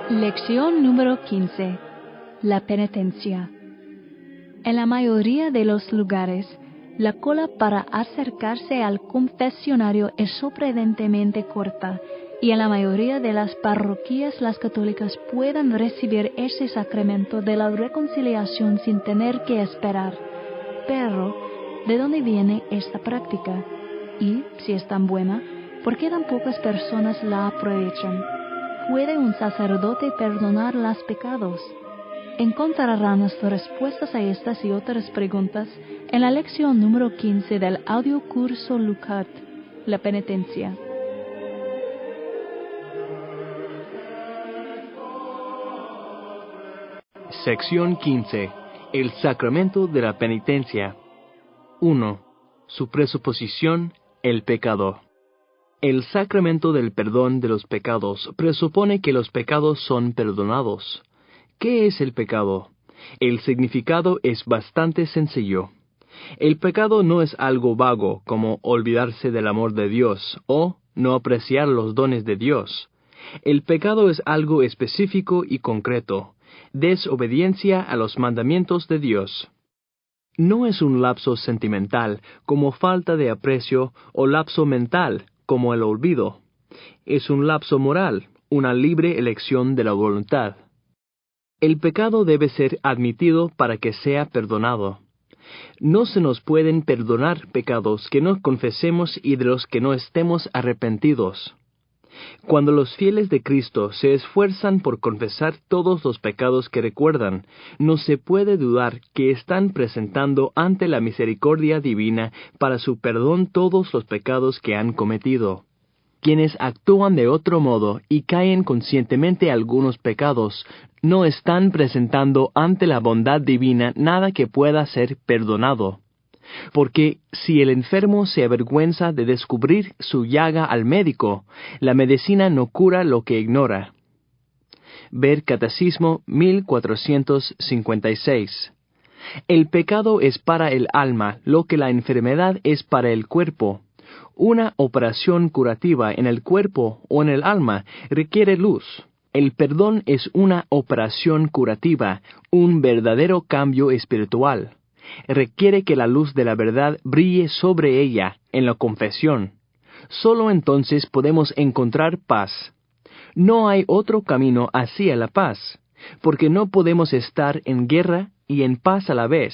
Lección número 15. La penitencia. En la mayoría de los lugares, la cola para acercarse al confesionario es sorprendentemente corta, y en la mayoría de las parroquias las católicas pueden recibir ese sacramento de la reconciliación sin tener que esperar. Pero, ¿de dónde viene esta práctica? Y, si es tan buena, ¿por qué tan pocas personas la aprovechan? ¿Puede un sacerdote perdonar los pecados? Encontrarán las respuestas a estas y otras preguntas en la lección número 15 del audio curso Lukat, la penitencia. Sección 15. El sacramento de la penitencia. 1. Su presuposición, el pecado. El sacramento del perdón de los pecados presupone que los pecados son perdonados. ¿Qué es el pecado? El significado es bastante sencillo. El pecado no es algo vago como olvidarse del amor de Dios o no apreciar los dones de Dios. El pecado es algo específico y concreto, desobediencia a los mandamientos de Dios. No es un lapso sentimental como falta de aprecio o lapso mental como el olvido. Es un lapso moral, una libre elección de la voluntad. El pecado debe ser admitido para que sea perdonado. No se nos pueden perdonar pecados que no confesemos y de los que no estemos arrepentidos. Cuando los fieles de Cristo se esfuerzan por confesar todos los pecados que recuerdan, no se puede dudar que están presentando ante la misericordia divina para su perdón todos los pecados que han cometido. Quienes actúan de otro modo y caen conscientemente algunos pecados, no están presentando ante la bondad divina nada que pueda ser perdonado. Porque si el enfermo se avergüenza de descubrir su llaga al médico, la medicina no cura lo que ignora. Ver Catecismo 1456. El pecado es para el alma lo que la enfermedad es para el cuerpo. Una operación curativa en el cuerpo o en el alma requiere luz. El perdón es una operación curativa, un verdadero cambio espiritual. Requiere que la luz de la verdad brille sobre ella en la confesión. Solo entonces podemos encontrar paz. No hay otro camino hacia la paz, porque no podemos estar en guerra y en paz a la vez,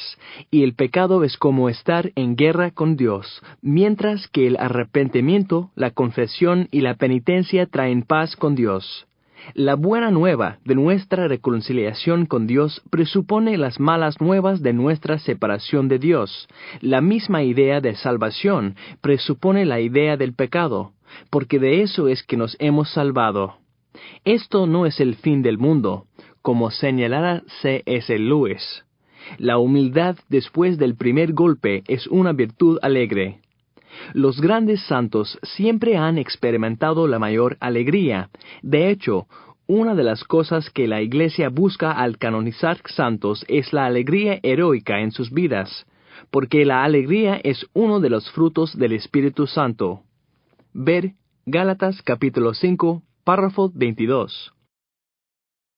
y el pecado es como estar en guerra con Dios, mientras que el arrepentimiento, la confesión y la penitencia traen paz con Dios. La buena nueva de nuestra reconciliación con Dios presupone las malas nuevas de nuestra separación de Dios. La misma idea de salvación presupone la idea del pecado, porque de eso es que nos hemos salvado. Esto no es el fin del mundo, como señalara C.S. Lewis. La humildad después del primer golpe es una virtud alegre. Los grandes santos siempre han experimentado la mayor alegría. De hecho, una de las cosas que la Iglesia busca al canonizar santos es la alegría heroica en sus vidas, porque la alegría es uno de los frutos del Espíritu Santo. Ver Gálatas capítulo 5, párrafo 22.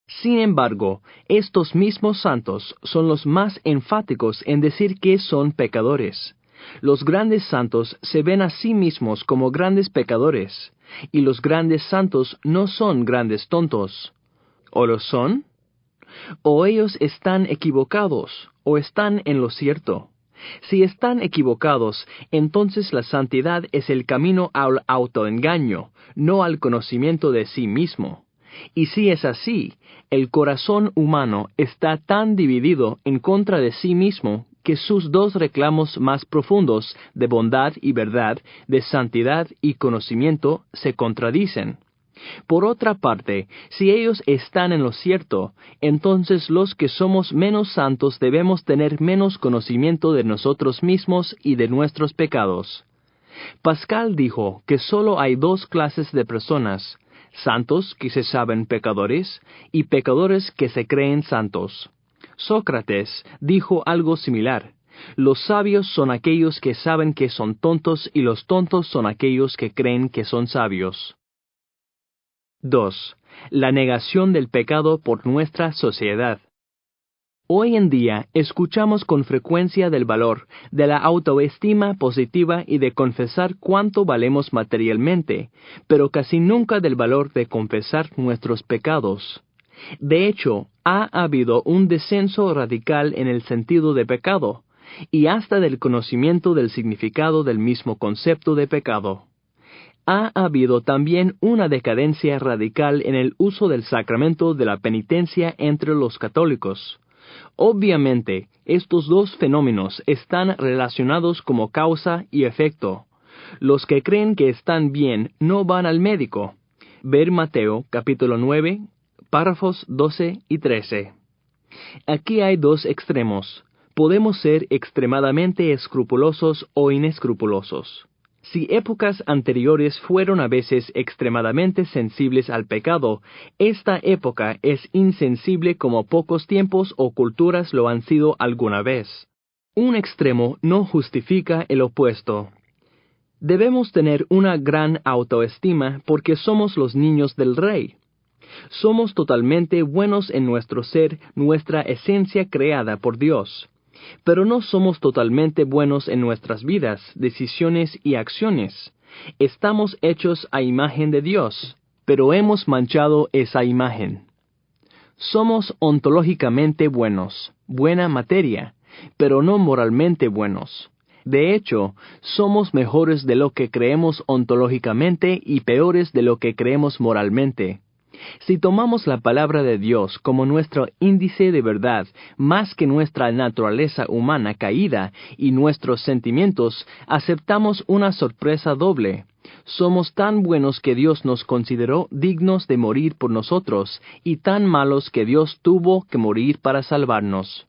Sin embargo, estos mismos santos son los más enfáticos en decir que son pecadores. Los grandes santos se ven a sí mismos como grandes pecadores, y los grandes santos no son grandes tontos. ¿O lo son? ¿O ellos están equivocados, o están en lo cierto? Si están equivocados, entonces la santidad es el camino al autoengaño, no al conocimiento de sí mismo. Y si es así, el corazón humano está tan dividido en contra de sí mismo que sus dos reclamos más profundos de bondad y verdad, de santidad y conocimiento, se contradicen. Por otra parte, si ellos están en lo cierto, entonces los que somos menos santos debemos tener menos conocimiento de nosotros mismos y de nuestros pecados. Pascal dijo que solo hay dos clases de personas, santos que se saben pecadores y pecadores que se creen santos. Sócrates dijo algo similar. Los sabios son aquellos que saben que son tontos y los tontos son aquellos que creen que son sabios. 2. La negación del pecado por nuestra sociedad. Hoy en día escuchamos con frecuencia del valor, de la autoestima positiva y de confesar cuánto valemos materialmente, pero casi nunca del valor de confesar nuestros pecados. De hecho, ha habido un descenso radical en el sentido de pecado, y hasta del conocimiento del significado del mismo concepto de pecado. Ha habido también una decadencia radical en el uso del sacramento de la penitencia entre los católicos. Obviamente, estos dos fenómenos están relacionados como causa y efecto. Los que creen que están bien no van al médico. Ver Mateo, capítulo 9, párrafos 12 y 13. Aquí hay dos extremos. Podemos ser extremadamente escrupulosos o inescrupulosos. Si épocas anteriores fueron a veces extremadamente sensibles al pecado, esta época es insensible como pocos tiempos o culturas lo han sido alguna vez. Un extremo no justifica el opuesto. Debemos tener una gran autoestima porque somos los niños del Rey. Somos totalmente buenos en nuestro ser, nuestra esencia creada por Dios. Pero no somos totalmente buenos en nuestras vidas, decisiones y acciones. Estamos hechos a imagen de Dios, pero hemos manchado esa imagen. Somos ontológicamente buenos, buena materia, pero no moralmente buenos. De hecho, somos mejores de lo que creemos ontológicamente y peores de lo que creemos moralmente. Si tomamos la palabra de Dios como nuestro índice de verdad, más que nuestra naturaleza humana caída y nuestros sentimientos, aceptamos una sorpresa doble. Somos tan buenos que Dios nos consideró dignos de morir por nosotros, y tan malos que Dios tuvo que morir para salvarnos.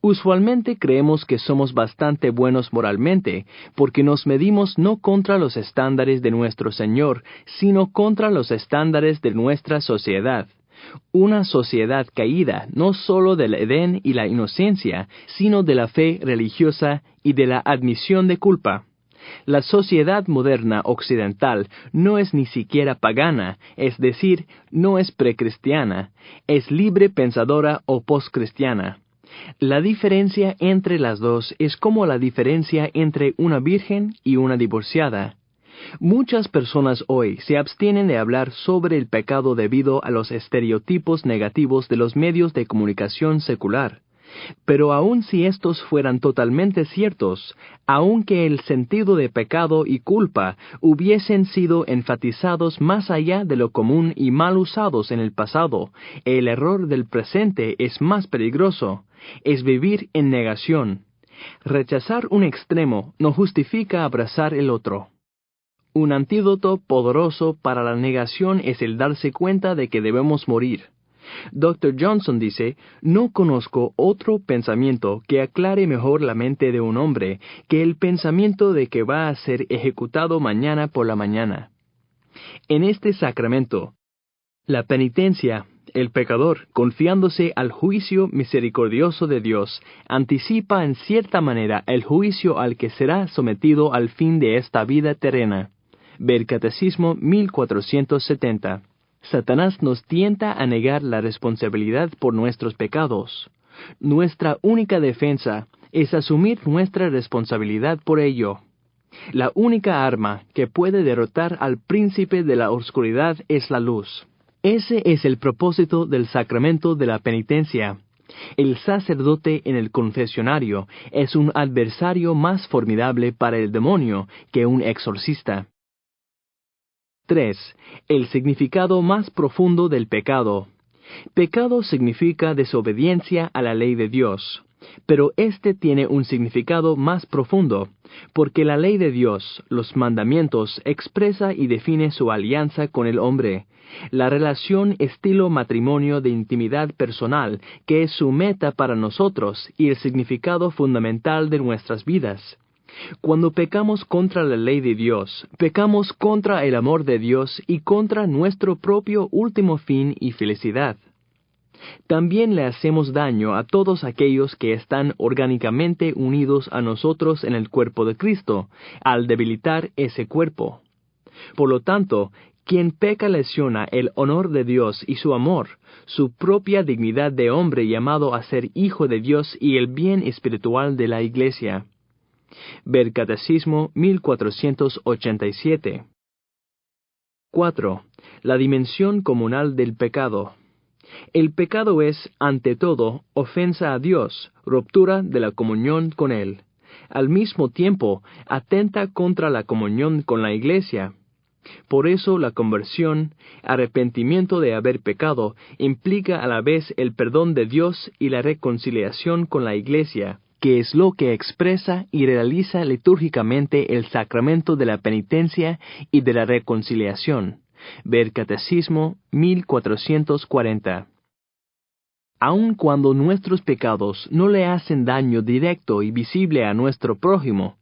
Usualmente creemos que somos bastante buenos moralmente, porque nos medimos no contra los estándares de nuestro Señor, sino contra los estándares de nuestra sociedad. Una sociedad caída no sólo del Edén y la inocencia, sino de la fe religiosa y de la admisión de culpa. La sociedad moderna occidental no es ni siquiera pagana, es decir, no es precristiana, es libre pensadora o postcristiana. La diferencia entre las dos es como la diferencia entre una virgen y una divorciada. Muchas personas hoy se abstienen de hablar sobre el pecado debido a los estereotipos negativos de los medios de comunicación secular. Pero aun si estos fueran totalmente ciertos, aunque el sentido de pecado y culpa hubiesen sido enfatizados más allá de lo común y mal usados en el pasado, el error del presente es más peligroso. Es vivir en negación. Rechazar un extremo no justifica abrazar el otro. Un antídoto poderoso para la negación es el darse cuenta de que debemos morir. Dr. Johnson dice, no conozco otro pensamiento que aclare mejor la mente de un hombre que el pensamiento de que va a ser ejecutado mañana por la mañana. En este sacramento, la penitencia, el pecador, confiándose al juicio misericordioso de Dios, anticipa en cierta manera el juicio al que será sometido al fin de esta vida terrena. Ver Catecismo 1470. Satanás nos tienta a negar la responsabilidad por nuestros pecados. Nuestra única defensa es asumir nuestra responsabilidad por ello. La única arma que puede derrotar al príncipe de la oscuridad es la luz. Ese es el propósito del sacramento de la penitencia. El sacerdote en el confesionario es un adversario más formidable para el demonio que un exorcista. 3. El significado más profundo del pecado. Pecado significa desobediencia a la ley de Dios, pero este tiene un significado más profundo, porque la ley de Dios, los mandamientos, expresa y define su alianza con el hombre, la relación estilo matrimonio de intimidad personal que es su meta para nosotros y el significado fundamental de nuestras vidas. Cuando pecamos contra la ley de Dios, pecamos contra el amor de Dios y contra nuestro propio último fin y felicidad. También le hacemos daño a todos aquellos que están orgánicamente unidos a nosotros en el cuerpo de Cristo, al debilitar ese cuerpo. Por lo tanto, quien peca lesiona el honor de Dios y su amor, su propia dignidad de hombre llamado a ser hijo de Dios y el bien espiritual de la Iglesia. Ver Catecismo 1487. 4. La dimensión comunal del pecado. El pecado es, ante todo, ofensa a Dios, ruptura de la comunión con Él. Al mismo tiempo, atenta contra la comunión con la Iglesia. Por eso la conversión, arrepentimiento de haber pecado, implica a la vez el perdón de Dios y la reconciliación con la Iglesia, que es lo que expresa y realiza litúrgicamente el sacramento de la penitencia y de la reconciliación. Ver Catecismo 1440. Aun cuando nuestros pecados no le hacen daño directo y visible a nuestro prójimo,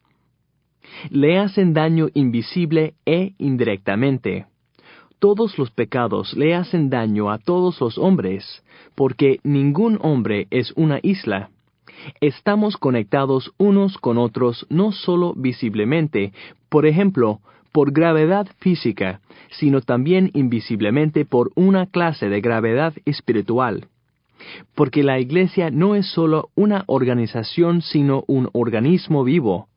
le hacen daño invisible e indirectamente. Todos los pecados le hacen daño a todos los hombres, porque ningún hombre es una isla. Estamos conectados unos con otros no solo visiblemente, por ejemplo, por gravedad física, sino también invisiblemente por una clase de gravedad espiritual. Porque la Iglesia no es solo una organización, sino un organismo vivo.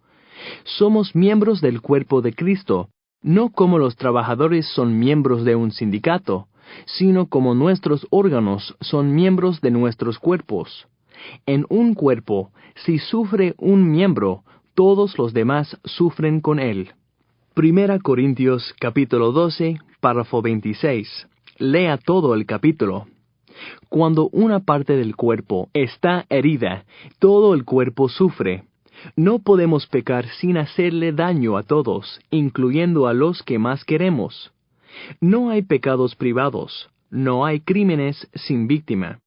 Somos miembros del cuerpo de Cristo, no como los trabajadores son miembros de un sindicato, sino como nuestros órganos son miembros de nuestros cuerpos. En un cuerpo, si sufre un miembro, todos los demás sufren con él. 1 Corintios capítulo 12, párrafo 26. Lea todo el capítulo. Cuando una parte del cuerpo está herida, todo el cuerpo sufre. No podemos pecar sin hacerle daño a todos, incluyendo a los que más queremos. No hay pecados privados, no hay crímenes sin víctima.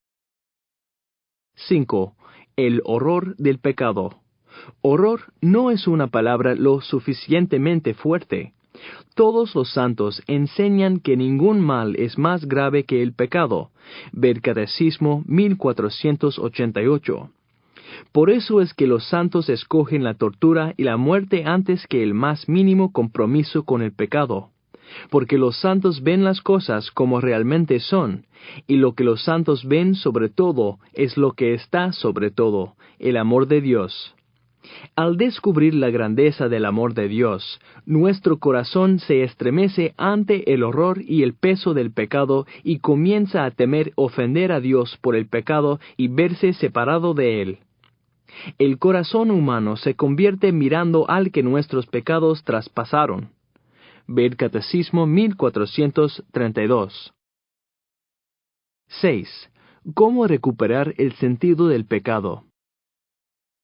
5. El horror del pecado. Horror no es una palabra lo suficientemente fuerte. Todos los santos enseñan que ningún mal es más grave que el pecado. Ver Catecismo 1488. Por eso es que los santos escogen la tortura y la muerte antes que el más mínimo compromiso con el pecado. Porque los santos ven las cosas como realmente son, y lo que los santos ven sobre todo es lo que está sobre todo, el amor de Dios. Al descubrir la grandeza del amor de Dios, nuestro corazón se estremece ante el horror y el peso del pecado y comienza a temer ofender a Dios por el pecado y verse separado de Él. El corazón humano se convierte mirando al que nuestros pecados traspasaron. Ver Catecismo 1432. 6. ¿Cómo recuperar el sentido del pecado?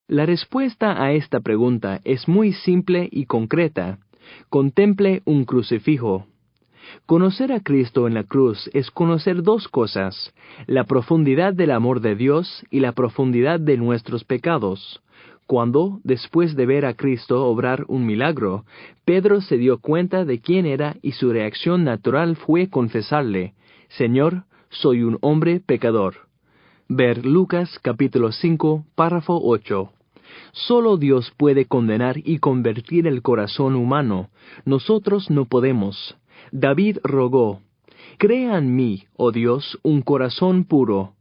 La respuesta a esta pregunta es muy simple y concreta. Contemple un crucifijo. Conocer a Cristo en la cruz es conocer dos cosas: la profundidad del amor de Dios y la profundidad de nuestros pecados. Cuando, después de ver a Cristo obrar un milagro, Pedro se dio cuenta de quién era y su reacción natural fue confesarle: Señor, soy un hombre pecador. Ver Lucas capítulo 5, párrafo 8. Solo Dios puede condenar y convertir el corazón humano. Nosotros no podemos. David rogó: Crea en mí, oh Dios, un corazón puro.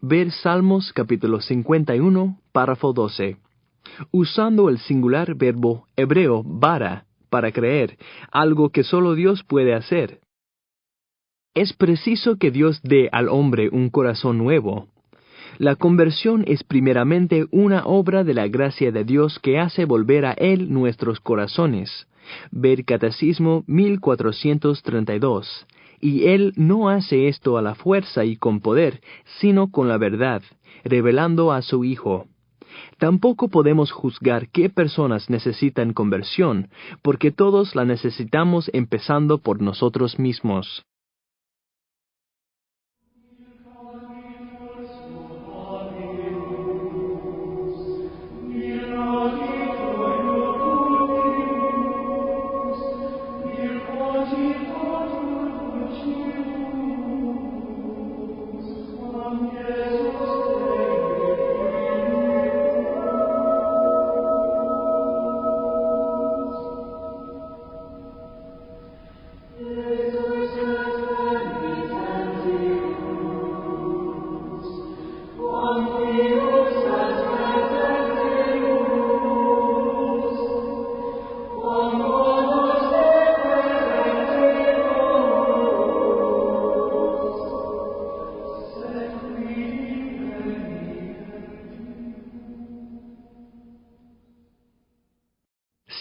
Ver Salmos capítulo 51, párrafo 12. Usando el singular verbo hebreo bara para creer, algo que solo Dios puede hacer. Es preciso que Dios dé al hombre un corazón nuevo. La conversión es primeramente una obra de la gracia de Dios que hace volver a Él nuestros corazones. Ver Catecismo 1432. Y Él no hace esto a la fuerza y con poder, sino con la verdad, revelando a su Hijo. Tampoco podemos juzgar qué personas necesitan conversión, porque todos la necesitamos empezando por nosotros mismos.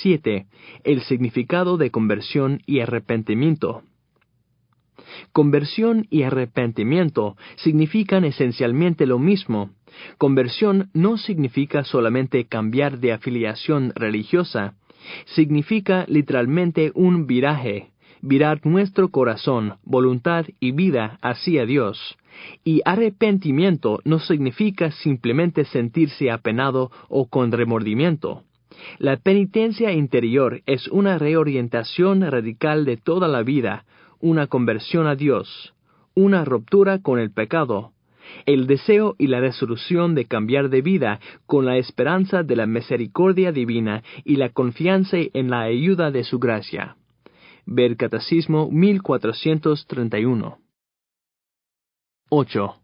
7. El significado de conversión y arrepentimiento. Conversión y arrepentimiento significan esencialmente lo mismo. Conversión no significa solamente cambiar de afiliación religiosa, significa literalmente un viraje, virar nuestro corazón, voluntad y vida hacia Dios. Y arrepentimiento no significa simplemente sentirse apenado o con remordimiento. La penitencia interior es una reorientación radical de toda la vida, una conversión a Dios, una ruptura con el pecado, el deseo y la resolución de cambiar de vida con la esperanza de la misericordia divina y la confianza en la ayuda de su gracia. Ver Catecismo 1431. 8.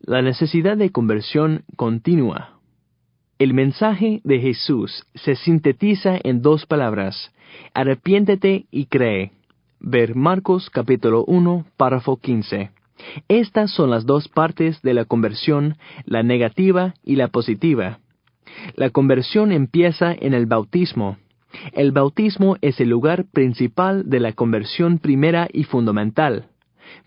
La necesidad de conversión continua. El mensaje de Jesús se sintetiza en dos palabras: arrepiéntete y cree. Ver Marcos capítulo 1, párrafo 15. Estas son las dos partes de la conversión, la negativa y la positiva. La conversión empieza en el bautismo. El bautismo es el lugar principal de la conversión primera y fundamental.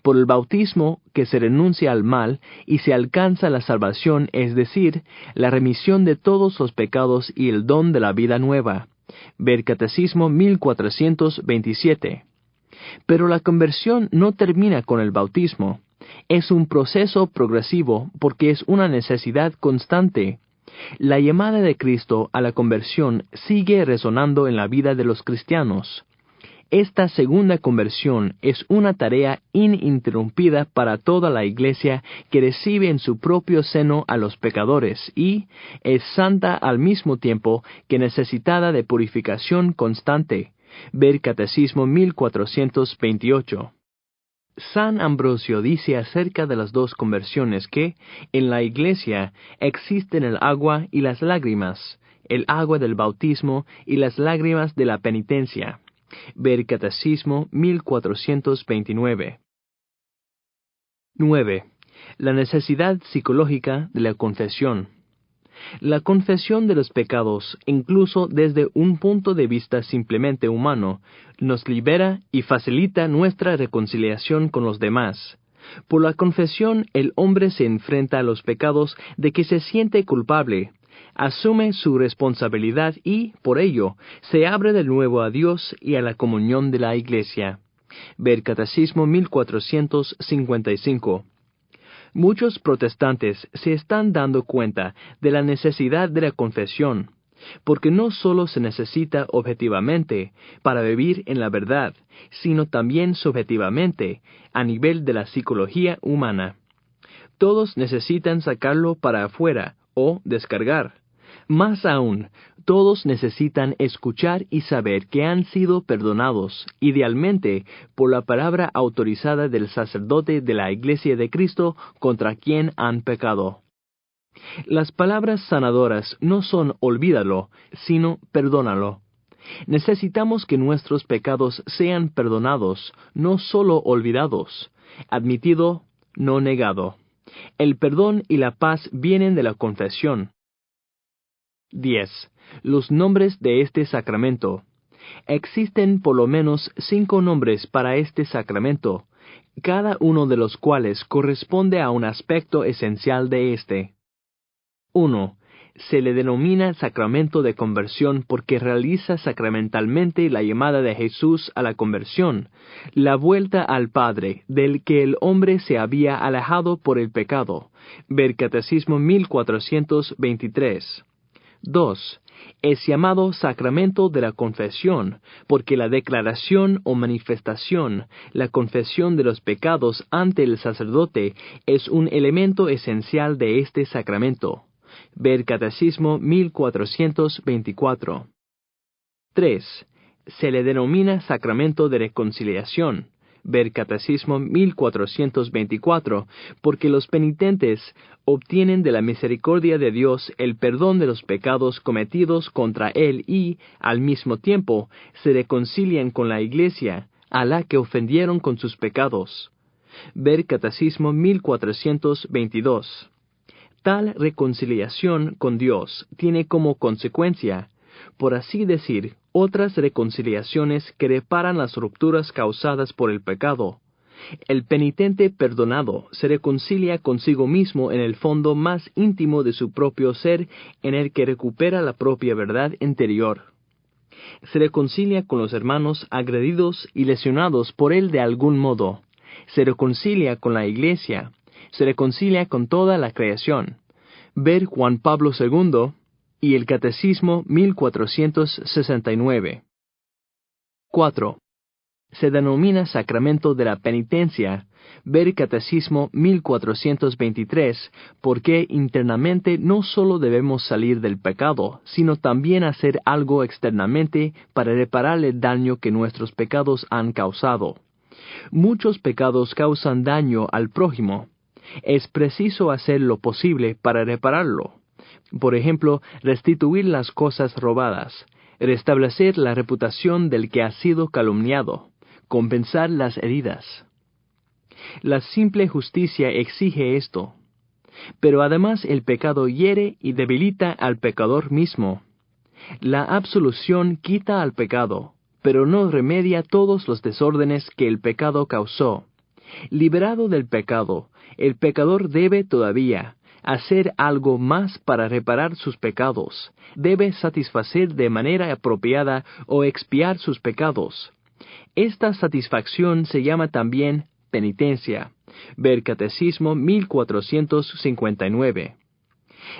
Por el bautismo que se renuncia al mal y se alcanza la salvación, es decir, la remisión de todos los pecados y el don de la vida nueva. Ver Catecismo 1427. Pero la conversión no termina con el bautismo. Es un proceso progresivo porque es una necesidad constante. La llamada de Cristo a la conversión sigue resonando en la vida de los cristianos. Esta segunda conversión es una tarea ininterrumpida para toda la Iglesia que recibe en su propio seno a los pecadores y es santa al mismo tiempo que necesitada de purificación constante. Ver Catecismo 1428. San Ambrosio dice acerca de las dos conversiones que, en la Iglesia, existen el agua y las lágrimas, el agua del bautismo y las lágrimas de la penitencia. Ver Catecismo 1429. 9. La necesidad psicológica de la confesión. La confesión de los pecados, incluso desde un punto de vista simplemente humano, nos libera y facilita nuestra reconciliación con los demás. Por la confesión, el hombre se enfrenta a los pecados de que se siente culpable, asume su responsabilidad y, por ello, se abre de nuevo a Dios y a la comunión de la Iglesia. Ver Catecismo 1455. Muchos protestantes se están dando cuenta de la necesidad de la confesión, porque no solo se necesita objetivamente para vivir en la verdad, sino también subjetivamente, a nivel de la psicología humana. Todos necesitan sacarlo para afuera o descargar. Más aún, todos necesitan escuchar y saber que han sido perdonados, idealmente, por la palabra autorizada del sacerdote de la Iglesia de Cristo contra quien han pecado. Las palabras sanadoras no son olvídalo, sino perdónalo. Necesitamos que nuestros pecados sean perdonados, no solo olvidados, admitido, no negado. El perdón y la paz vienen de la confesión. 10. Los nombres de este sacramento. Existen por lo menos 5 nombres para este sacramento, cada uno de los cuales corresponde a un aspecto esencial de este. 1. Se le denomina sacramento de conversión porque realiza sacramentalmente la llamada de Jesús a la conversión, la vuelta al Padre, del que el hombre se había alejado por el pecado. Ver Catecismo 1423. 2. Es llamado sacramento de la confesión, porque la declaración o manifestación, la confesión de los pecados ante el sacerdote, es un elemento esencial de este sacramento. Ver Catecismo 1424. 3. Se le denomina sacramento de reconciliación, Ver Catecismo 1424, porque los penitentes obtienen de la misericordia de Dios el perdón de los pecados cometidos contra Él y, al mismo tiempo, se reconcilian con la Iglesia, a la que ofendieron con sus pecados. Ver Catecismo 1422. Tal reconciliación con Dios tiene como consecuencia, por así decir, otras reconciliaciones que reparan las rupturas causadas por el pecado. El penitente perdonado se reconcilia consigo mismo en el fondo más íntimo de su propio ser, en el que recupera la propia verdad interior. Se reconcilia con los hermanos agredidos y lesionados por él de algún modo. Se reconcilia con la Iglesia. Se reconcilia con toda la creación. Ver Juan Pablo II y el Catecismo 1469. 4. Se denomina sacramento de la penitencia. Ver Catecismo 1423, porque internamente no solo debemos salir del pecado, sino también hacer algo externamente para reparar el daño que nuestros pecados han causado. Muchos pecados causan daño al prójimo. Es preciso hacer lo posible para repararlo. Por ejemplo, restituir las cosas robadas, restablecer la reputación del que ha sido calumniado, compensar las heridas. La simple justicia exige esto. Pero además el pecado hiere y debilita al pecador mismo. La absolución quita al pecado, pero no remedia todos los desórdenes que el pecado causó. Liberado del pecado, el pecador debe todavía hacer algo más para reparar sus pecados, debe satisfacer de manera apropiada o expiar sus pecados. Esta satisfacción se llama también penitencia. Ver Catecismo 1459.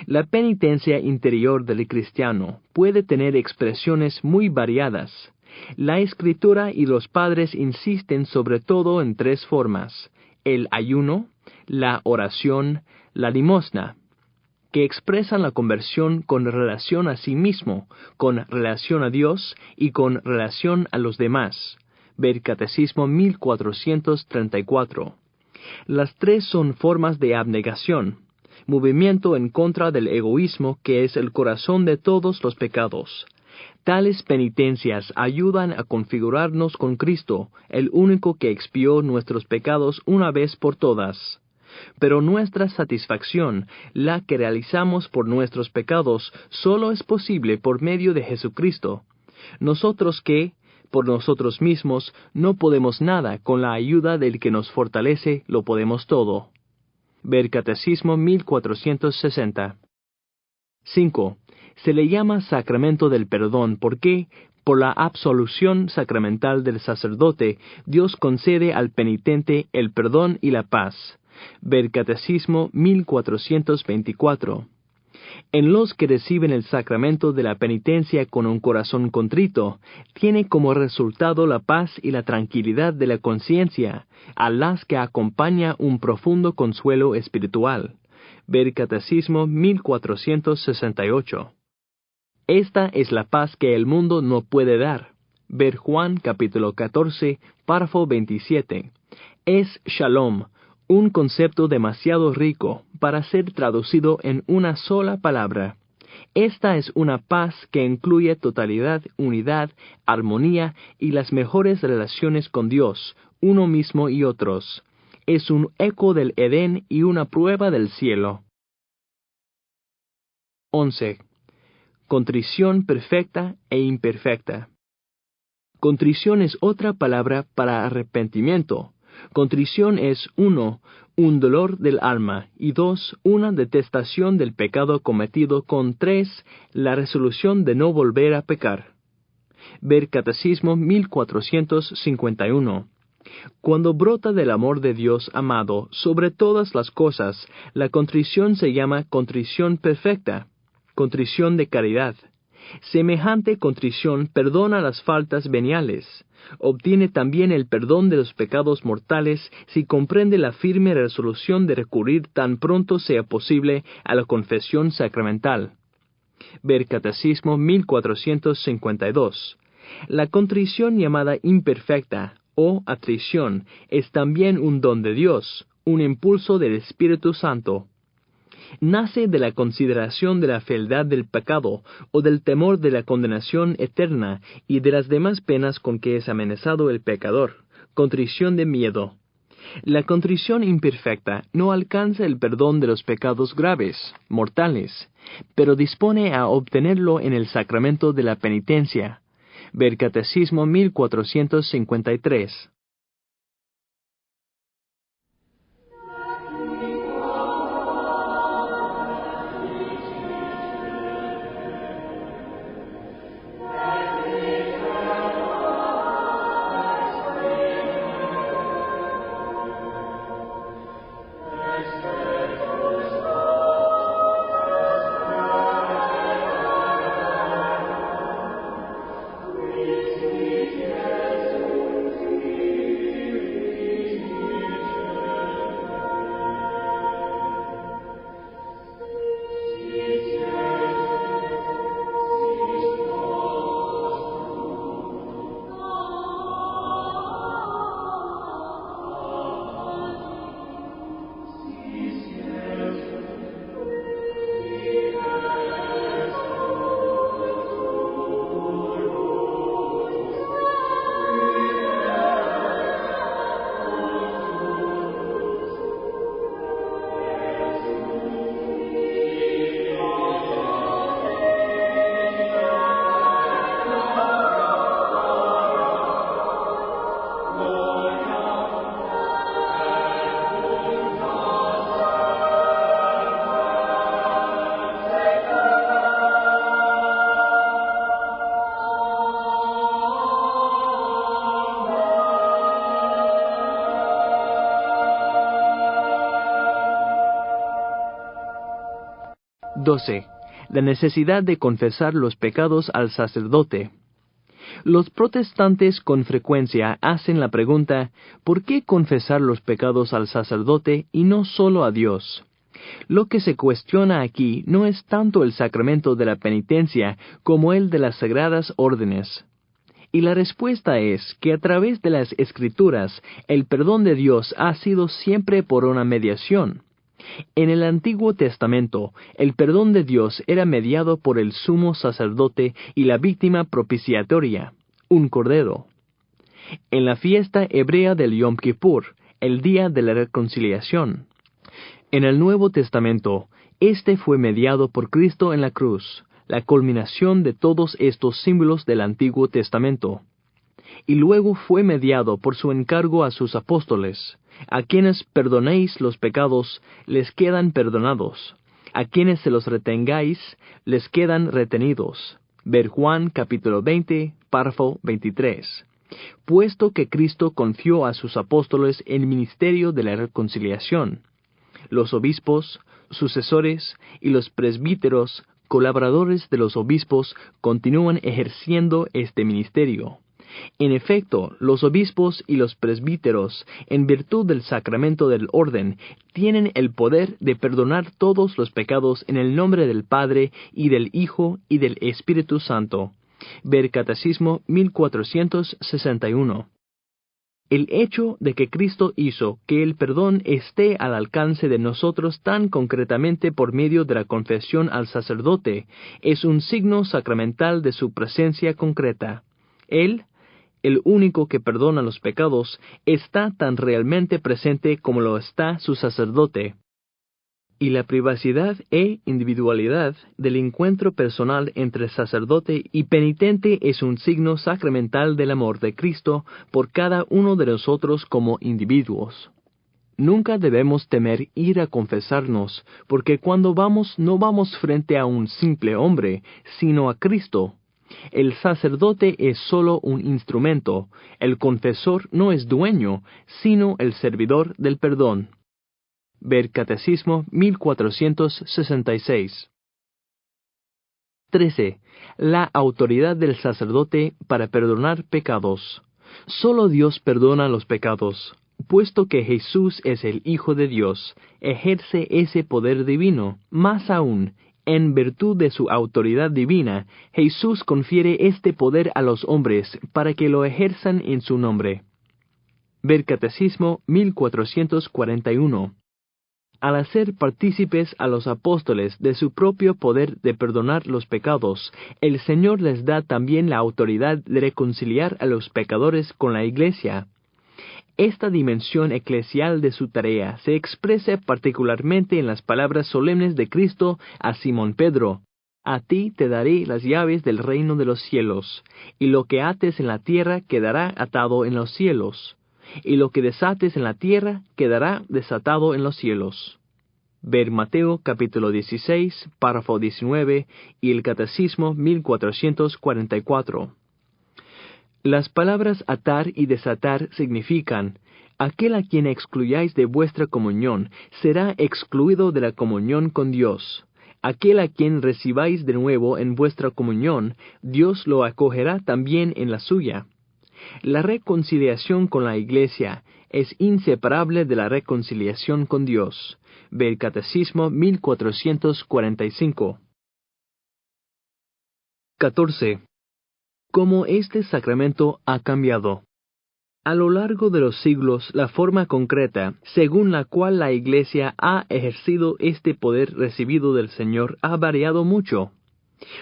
La penitencia interior del cristiano puede tener expresiones muy variadas. La Escritura y los padres insisten sobre todo en tres formas: el ayuno, la oración, la limosna, que expresan la conversión con relación a sí mismo, con relación a Dios y con relación a los demás. Ver Catecismo 1434. Las tres son formas de abnegación, movimiento en contra del egoísmo que es el corazón de todos los pecados. Tales penitencias ayudan a configurarnos con Cristo, el único que expió nuestros pecados una vez por todas. Pero nuestra satisfacción, la que realizamos por nuestros pecados, solo es posible por medio de Jesucristo. Nosotros que, por nosotros mismos, no podemos nada, con la ayuda del que nos fortalece, lo podemos todo. Ver Catecismo 1460. 5. Se le llama sacramento del perdón porque, por la absolución sacramental del sacerdote, Dios concede al penitente el perdón y la paz. Ver Catecismo 1424. En los que reciben el sacramento de la penitencia con un corazón contrito, tiene como resultado la paz y la tranquilidad de la conciencia, a las que acompaña un profundo consuelo espiritual. Ver Catecismo 1468. Esta es la paz que el mundo no puede dar. Ver Juan capítulo 14, párrafo 27. Es Shalom, un concepto demasiado rico para ser traducido en una sola palabra. Esta es una paz que incluye totalidad, unidad, armonía y las mejores relaciones con Dios, uno mismo y otros. Es un eco del Edén y una prueba del cielo. 11. Contrición perfecta e imperfecta. Contrición es otra palabra para arrepentimiento. Contrición es 1. Un dolor del alma, y 2. Una detestación del pecado cometido, con 3. La resolución de no volver a pecar. Ver Catecismo 1451. Cuando brota del amor de Dios amado sobre todas las cosas, la contrición se llama contrición perfecta, contrición de caridad. Semejante contrición perdona las faltas veniales. Obtiene también el perdón de los pecados mortales si comprende la firme resolución de recurrir tan pronto sea posible a la confesión sacramental. Ver Catecismo 1452. La contrición llamada imperfecta, o atrición es también un don de Dios, un impulso del Espíritu Santo. Nace de la consideración de la fealdad del pecado o del temor de la condenación eterna y de las demás penas con que es amenazado el pecador, contrición de miedo. La contrición imperfecta no alcanza el perdón de los pecados graves, mortales, pero dispone a obtenerlo en el sacramento de la penitencia. Ver Catecismo 1453. La necesidad de confesar los pecados al sacerdote. Los protestantes con frecuencia hacen la pregunta, ¿por qué confesar los pecados al sacerdote y no solo a Dios? Lo que se cuestiona aquí no es tanto el sacramento de la penitencia como el de las sagradas órdenes. Y la respuesta es que a través de las Escrituras el perdón de Dios ha sido siempre por una mediación. En el Antiguo Testamento, el perdón de Dios era mediado por el sumo sacerdote y la víctima propiciatoria, un cordero. En la fiesta hebrea del Yom Kippur, el día de la reconciliación. En el Nuevo Testamento, este fue mediado por Cristo en la cruz, la culminación de todos estos símbolos del Antiguo Testamento. Y luego fue mediado por su encargo a sus apóstoles. A quienes perdonéis los pecados, les quedan perdonados. A quienes se los retengáis, les quedan retenidos. Ver Juan capítulo 20, párrafo 23. Puesto que Cristo confió a sus apóstoles el ministerio de la reconciliación, los obispos, sucesores y los presbíteros, colaboradores de los obispos, continúan ejerciendo este ministerio. En efecto, los obispos y los presbíteros, en virtud del sacramento del orden, tienen el poder de perdonar todos los pecados en el nombre del Padre, y del Hijo, y del Espíritu Santo. Ver Catecismo 1461. El hecho de que Cristo hizo que el perdón esté al alcance de nosotros tan concretamente por medio de la confesión al sacerdote es un signo sacramental de su presencia concreta. Él, el único que perdona los pecados, está tan realmente presente como lo está su sacerdote. Y la privacidad e individualidad del encuentro personal entre sacerdote y penitente es un signo sacramental del amor de Cristo por cada uno de nosotros como individuos. Nunca debemos temer ir a confesarnos, porque cuando vamos no vamos frente a un simple hombre, sino a Cristo. El sacerdote es solo un instrumento, el confesor no es dueño, sino el servidor del perdón. Ver Catecismo 1466. 13. La autoridad del sacerdote para perdonar pecados. Solo Dios perdona los pecados. Puesto que Jesús es el Hijo de Dios, ejerce ese poder divino. Más aún, en virtud de su autoridad divina, Jesús confiere este poder a los hombres para que lo ejerzan en su nombre. Ver Catecismo 1441. Al hacer partícipes a los apóstoles de su propio poder de perdonar los pecados, el Señor les da también la autoridad de reconciliar a los pecadores con la Iglesia. Esta dimensión eclesial de su tarea se expresa particularmente en las palabras solemnes de Cristo a Simón Pedro: «A ti te daré las llaves del reino de los cielos, y lo que ates en la tierra quedará atado en los cielos, y lo que desates en la tierra quedará desatado en los cielos». Ver Mateo capítulo 16, párrafo 19 y el Catecismo 1444. Las palabras atar y desatar significan: aquel a quien excluyáis de vuestra comunión será excluido de la comunión con Dios. Aquel a quien recibáis de nuevo en vuestra comunión, Dios lo acogerá también en la suya. La reconciliación con la Iglesia es inseparable de la reconciliación con Dios. Ver Catecismo 1445. 14. Cómo este sacramento ha cambiado. A lo largo de los siglos, la forma concreta, según la cual la Iglesia ha ejercido este poder recibido del Señor, ha variado mucho.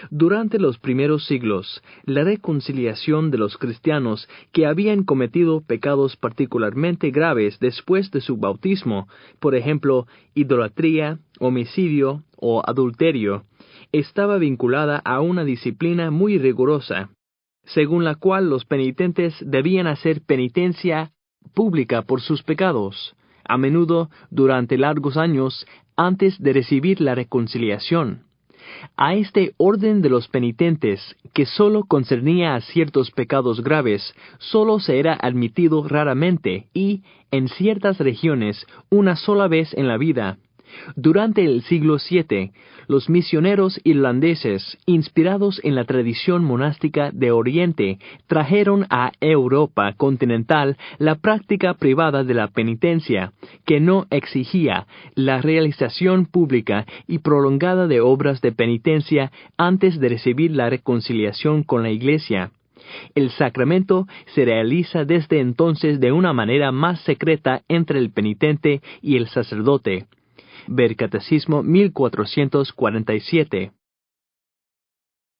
Durante los primeros siglos, la reconciliación de los cristianos que habían cometido pecados particularmente graves después de su bautismo, por ejemplo, idolatría, homicidio o adulterio, estaba vinculada a una disciplina muy rigurosa, según la cual los penitentes debían hacer penitencia pública por sus pecados, a menudo durante largos años antes de recibir la reconciliación. A este orden de los penitentes, que sólo concernía a ciertos pecados graves, sólo se era admitido raramente y, en ciertas regiones, una sola vez en la vida. Durante el siglo VII, los misioneros irlandeses, inspirados en la tradición monástica de Oriente, trajeron a Europa continental la práctica privada de la penitencia, que no exigía la realización pública y prolongada de obras de penitencia antes de recibir la reconciliación con la Iglesia. El sacramento se realiza desde entonces de una manera más secreta entre el penitente y el sacerdote. Ver Catecismo 1447.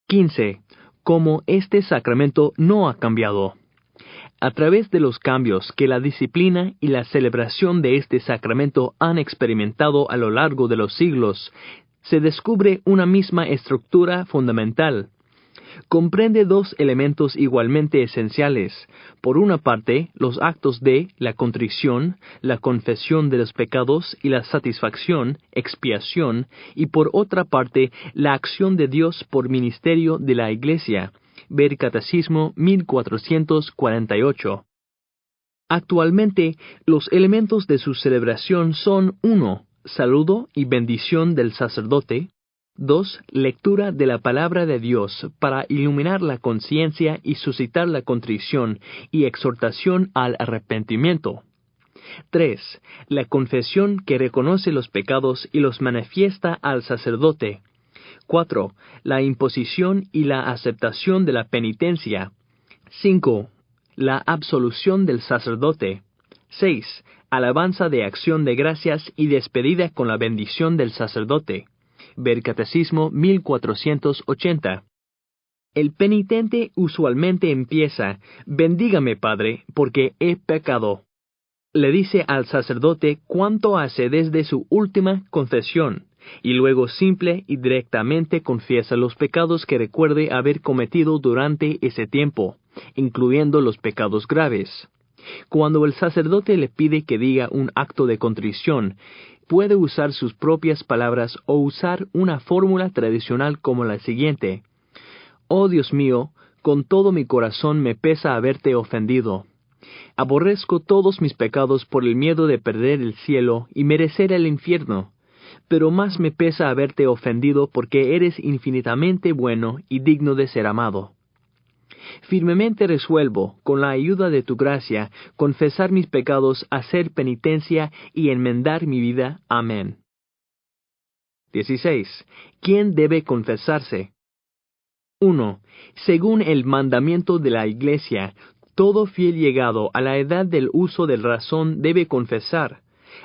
15. Cómo este sacramento no ha cambiado. A través de los cambios que la disciplina y la celebración de este sacramento han experimentado a lo largo de los siglos, se descubre una misma estructura fundamental. Comprende dos elementos igualmente esenciales: por una parte, los actos de la contrición, la confesión de los pecados y la satisfacción, expiación, y por otra parte, la acción de Dios por ministerio de la Iglesia. Ver Catecismo 1448. Actualmente, los elementos de su celebración son: 1. Saludo y bendición del sacerdote; 2. Lectura de la palabra de Dios para iluminar la conciencia y suscitar la contrición y exhortación al arrepentimiento. 3. La confesión que reconoce los pecados y los manifiesta al sacerdote. 4. La imposición y la aceptación de la penitencia. 5. La absolución del sacerdote. 6. Alabanza de acción de gracias y despedida con la bendición del sacerdote. Ver Catecismo 1480. El penitente usualmente empieza: «Bendígame, Padre, porque he pecado». Le dice al sacerdote cuánto hace desde su última confesión, y luego simple y directamente confiesa los pecados que recuerde haber cometido durante ese tiempo, incluyendo los pecados graves. Cuando el sacerdote le pide que diga un acto de contrición, puede usar sus propias palabras o usar una fórmula tradicional como la siguiente: «Oh Dios mío, con todo mi corazón me pesa haberte ofendido. Aborrezco todos mis pecados por el miedo de perder el cielo y merecer el infierno, pero más me pesa haberte ofendido porque eres infinitamente bueno y digno de ser amado. Firmemente resuelvo, con la ayuda de tu gracia, confesar mis pecados, hacer penitencia y enmendar mi vida. Amén». 16. ¿Quién debe confesarse? 1. Según el mandamiento de la Iglesia, Todo fiel llegado a la edad del uso de razón debe confesar,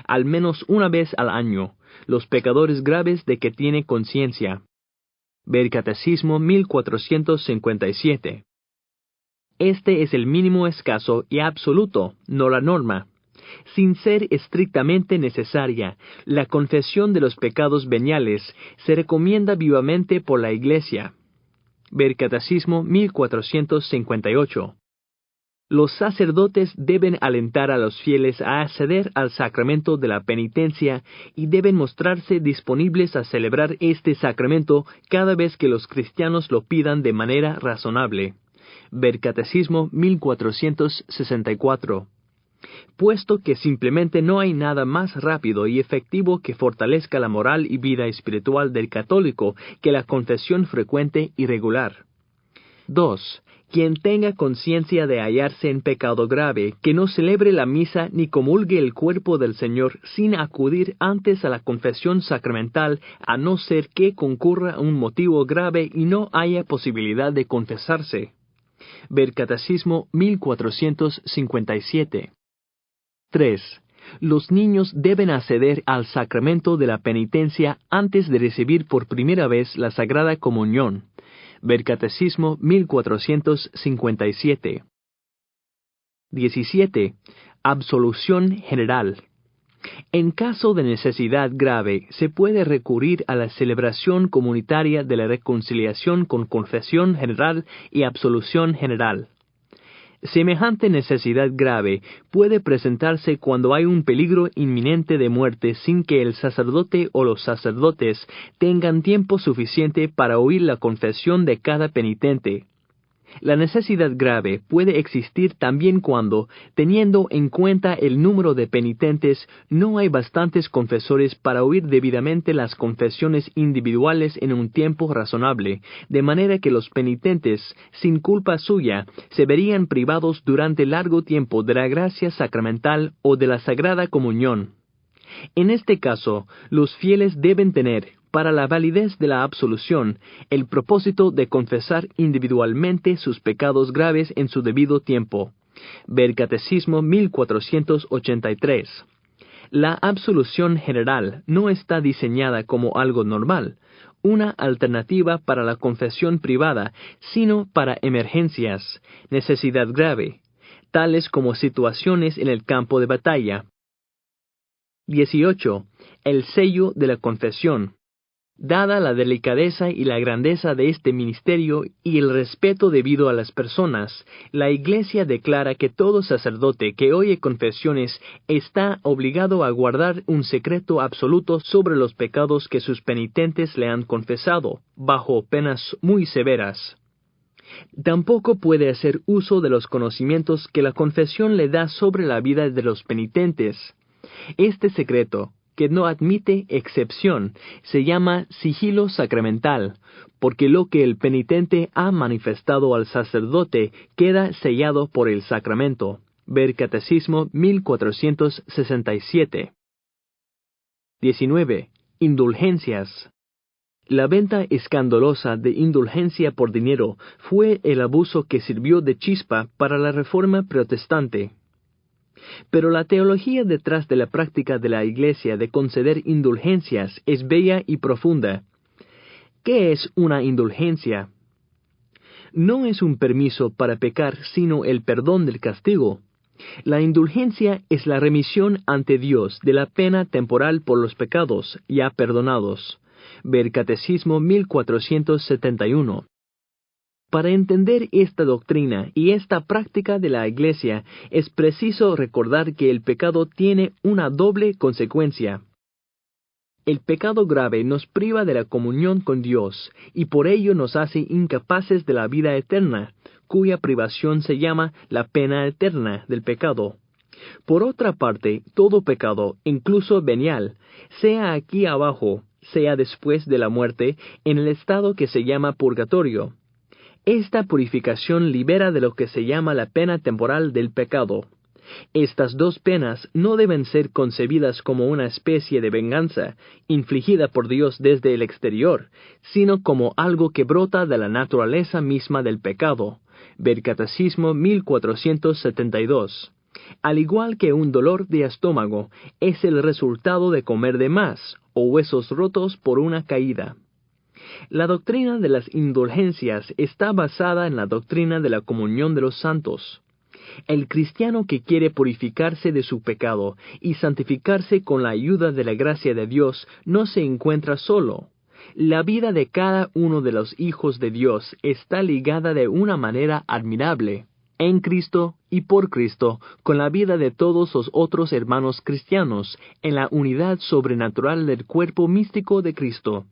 al menos una vez al año, los pecadores graves de que tiene conciencia. Ver Catecismo 1457. Este es el mínimo escaso y absoluto, no la norma. Sin ser estrictamente necesaria, la confesión de los pecados veniales se recomienda vivamente por la Iglesia. Ver Catecismo 1458. Los sacerdotes deben alentar a los fieles a acceder al sacramento de la penitencia y deben mostrarse disponibles a celebrar este sacramento cada vez que los cristianos lo pidan de manera razonable. Ver Catecismo 1464. Puesto que simplemente no hay nada más rápido y efectivo que fortalezca la moral y vida espiritual del católico que la confesión frecuente y regular. 2. Quien tenga conciencia de hallarse en pecado grave, que no celebre la misa ni comulgue el cuerpo del Señor sin acudir antes a la confesión sacramental, a no ser que concurra un motivo grave y no haya posibilidad de confesarse. Ver Catecismo 1457. 3. Los niños deben acceder al sacramento de la penitencia antes de recibir por primera vez la Sagrada Comunión. Ver Catecismo 1457. 17. Absolución general. En caso de necesidad grave, se puede recurrir a la celebración comunitaria de la reconciliación con confesión general y absolución general. Semejante necesidad grave puede presentarse cuando hay un peligro inminente de muerte sin que el sacerdote o los sacerdotes tengan tiempo suficiente para oír la confesión de cada penitente. La necesidad grave puede existir también cuando, teniendo en cuenta el número de penitentes, no hay bastantes confesores para oír debidamente las confesiones individuales en un tiempo razonable, de manera que los penitentes, sin culpa suya, se verían privados durante largo tiempo de la gracia sacramental o de la Sagrada Comunión. En este caso, los fieles deben tener, para la validez de la absolución, el propósito de confesar individualmente sus pecados graves en su debido tiempo. Ver Catecismo 1483. La absolución general no está diseñada como algo normal, una alternativa para la confesión privada, sino para emergencias, necesidad grave, tales como situaciones en el campo de batalla. 18. El sello de la confesión. Dada la delicadeza y la grandeza de este ministerio y el respeto debido a las personas, la Iglesia declara que todo sacerdote que oye confesiones está obligado a guardar un secreto absoluto sobre los pecados que sus penitentes le han confesado, bajo penas muy severas. Tampoco puede hacer uso de los conocimientos que la confesión le da sobre la vida de los penitentes. Este secreto, que no admite excepción, se llama sigilo sacramental, porque lo que el penitente ha manifestado al sacerdote queda sellado por el sacramento. Ver Catecismo 1467. 19. Indulgencias. La venta escandalosa de indulgencia por dinero fue el abuso que sirvió de chispa para la Reforma protestante. Pero la teología detrás de la práctica de la Iglesia de conceder indulgencias es bella y profunda. ¿Qué es una indulgencia? No es un permiso para pecar, sino el perdón del castigo. La indulgencia es la remisión ante Dios de la pena temporal por los pecados ya perdonados. Ver Catecismo 1471. Para entender esta doctrina y esta práctica de la Iglesia, es preciso recordar que el pecado tiene una doble consecuencia. El pecado grave nos priva de la comunión con Dios, y por ello nos hace incapaces de la vida eterna, cuya privación se llama la pena eterna del pecado. Por otra parte, todo pecado, incluso venial, sea aquí abajo, sea después de la muerte, en el estado que se llama purgatorio. Esta purificación libera de lo que se llama la pena temporal del pecado. Estas dos penas no deben ser concebidas como una especie de venganza, infligida por Dios desde el exterior, sino como algo que brota de la naturaleza misma del pecado, Ver Catecismo 1472. Al igual que un dolor de estómago, es el resultado de comer de más, o huesos rotos por una caída. La doctrina de las indulgencias está basada en la doctrina de la comunión de los santos. El cristiano que quiere purificarse de su pecado y santificarse con la ayuda de la gracia de Dios no se encuentra solo. La vida de cada uno de los hijos de Dios está ligada de una manera admirable, en Cristo y por Cristo, con la vida de todos los otros hermanos cristianos, en la unidad sobrenatural del cuerpo místico de Cristo.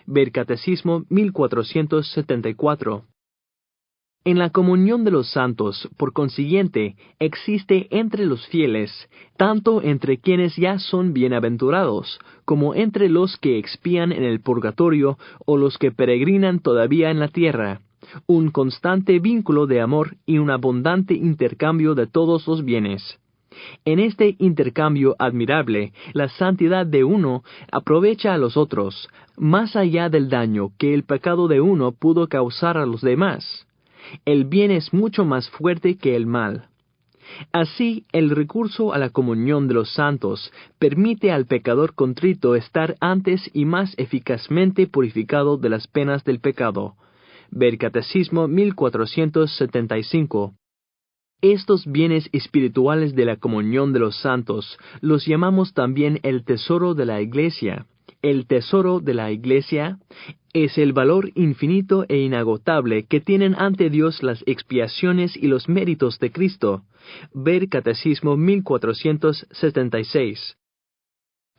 Ver Catecismo 1474. En la comunión de los santos, por consiguiente, existe entre los fieles, tanto entre quienes ya son bienaventurados, como entre los que expían en el purgatorio o los que peregrinan todavía en la tierra, un constante vínculo de amor y un abundante intercambio de todos los bienes. En este intercambio admirable, la santidad de uno aprovecha a los otros, más allá del daño que el pecado de uno pudo causar a los demás. El bien es mucho más fuerte que el mal. Así, el recurso a la comunión de los santos permite al pecador contrito estar antes y más eficazmente purificado de las penas del pecado. Ver Catecismo 1475. Estos bienes espirituales de la comunión de los santos los llamamos también el tesoro de la Iglesia. El tesoro de la Iglesia es el valor infinito e inagotable que tienen ante Dios las expiaciones y los méritos de Cristo. Ver Catecismo 1476.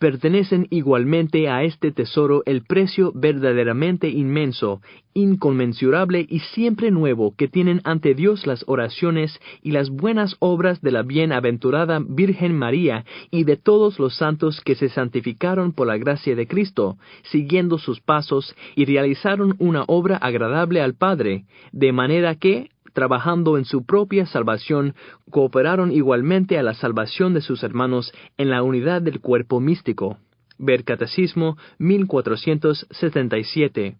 Pertenecen igualmente a este tesoro el precio verdaderamente inmenso, inconmensurable y siempre nuevo que tienen ante Dios las oraciones y las buenas obras de la bienaventurada Virgen María y de todos los santos que se santificaron por la gracia de Cristo, siguiendo sus pasos y realizaron una obra agradable al Padre, de manera que, trabajando en su propia salvación, cooperaron igualmente a la salvación de sus hermanos en la unidad del cuerpo místico. Ver Catecismo 1477.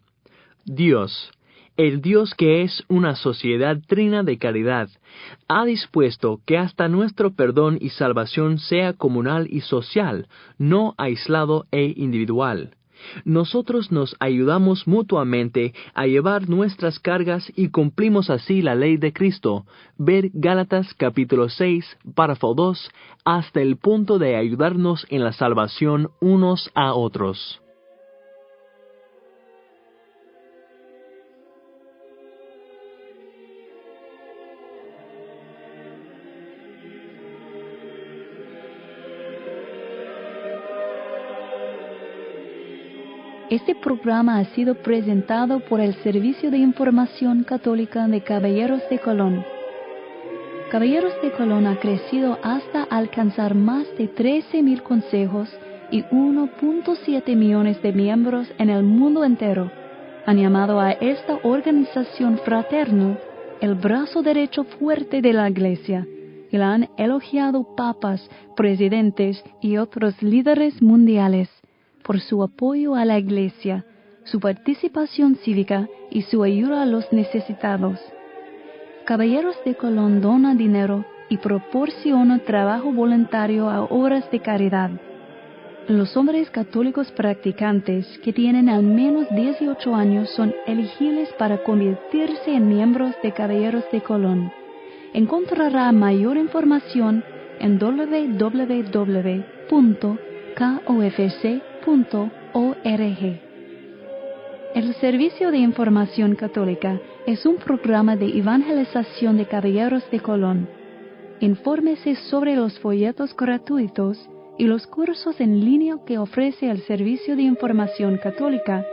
Dios, el Dios que es una sociedad trina de caridad, ha dispuesto que hasta nuestro perdón y salvación sea comunal y social, no aislado e individual. Nosotros nos ayudamos mutuamente a llevar nuestras cargas y cumplimos así la ley de Cristo. Ver Gálatas capítulo 6, párrafo 2, hasta el punto de ayudarnos en la salvación unos a otros. Este programa ha sido presentado por el Servicio de Información Católica de Caballeros de Colón. Caballeros de Colón ha crecido hasta alcanzar más de 13,000 consejos y 1.7 millones de miembros en el mundo entero. Han llamado a esta organización fraterna el brazo derecho fuerte de la Iglesia y la han elogiado papas, presidentes y otros líderes mundiales por su apoyo a la Iglesia, su participación cívica y su ayuda a los necesitados. Caballeros de Colón dona dinero y proporciona trabajo voluntario a obras de caridad. Los hombres católicos practicantes que tienen al menos 18 años son elegibles para convertirse en miembros de Caballeros de Colón. Encontrará mayor información en www.kofc.org. El Servicio de Información Católica es un programa de evangelización de Caballeros de Colón. Infórmese sobre los folletos gratuitos y los cursos en línea que ofrece el Servicio de Información Católica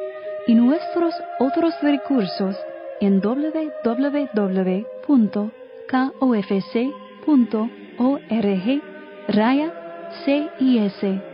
y nuestros otros recursos en www.kofc.org/CIS.